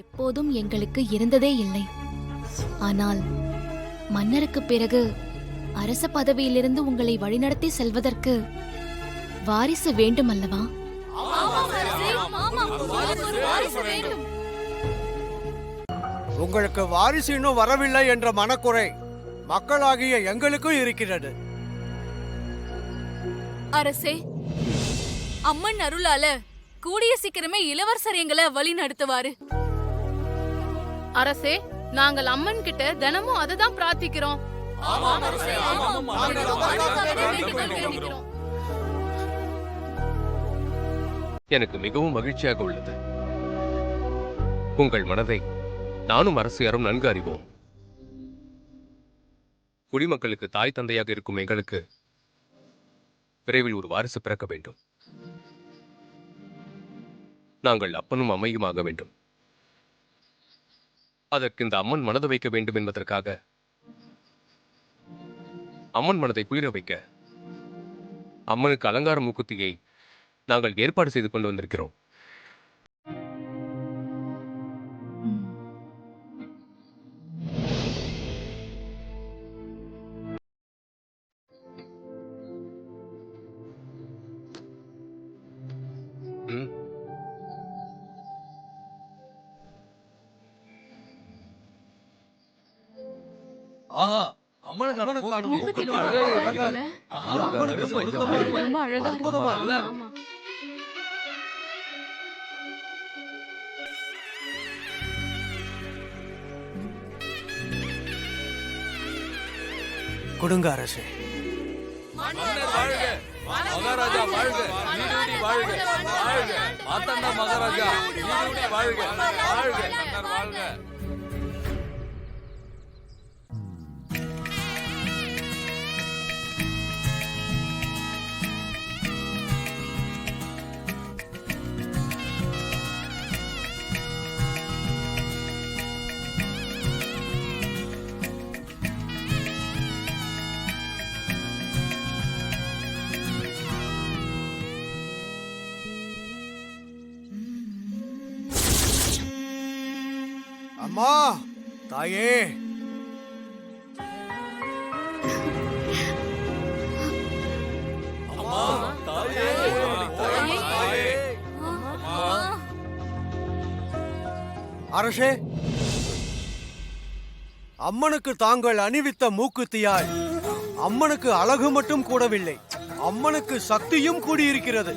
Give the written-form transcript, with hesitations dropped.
எப்போதும் எங்களுக்கு இருந்ததே இல்லை. ஆனால் மன்னருக்கு பிறகு அரச பதவியிலிருந்து உங்களை வழிநடத்தி செல்வதற்கு வாரிசு வேண்டும் அல்லவா? உங்களுக்கு வாரிசு இன்னும் வரவில்லை என்ற மனக்குறை மக்களாகிய எங்களுக்கும் இருக்கிறது. அரசே, அம்மன் அருளால கூடிய சீக்கிரமே இளவரசர் எங்களை வழி நடத்துவாரு. அரசே, நாங்கள் அம்மன் கிட்ட தினமும் அததான் பிரார்த்திக்கிறோம். எனக்கு மிகவும் மகிழ்ச்சியாக உள்ளது. உங்கள் மனதை நானும் அரசியாரும் நன்கு அறிவோம். குடிமக்களுக்கு தாய் தந்தையாக இருக்கும் எங்களுக்கு விரைவில் ஒரு வாரிசு பிறக்க வேண்டும். நாங்கள் அப்பனும் அம்மையுமாக வேண்டும். அதற்கு இந்த அம்மன் மனதை வைக்க வேண்டும் என்பதற்காக, அம்மன் மனதை குளிர வைக்க அம்மனுக்கு அலங்கார மூக்குத்தியை நாங்கள் ஏற்பாடு செய்து கொண்டு வந்திருக்கிறோம். கொடுங்க அரசே. மகாராஜா வாழ்க, நீடூழி வாழ்க, வாழ்க மாத்தண்ட மகாராஜா, நீடூழி வாழ்க, வாழ்க மன்னர் வாழ்க. அம்மா, தாயே, அரசே, அம்மனுக்கு தாங்கள் அணிவித்த மூக்குத்தியால் அம்மனுக்கு அழகு மட்டும் கூடவில்லை, அம்மனுக்கு சக்தியும் கூடியிருக்கிறது.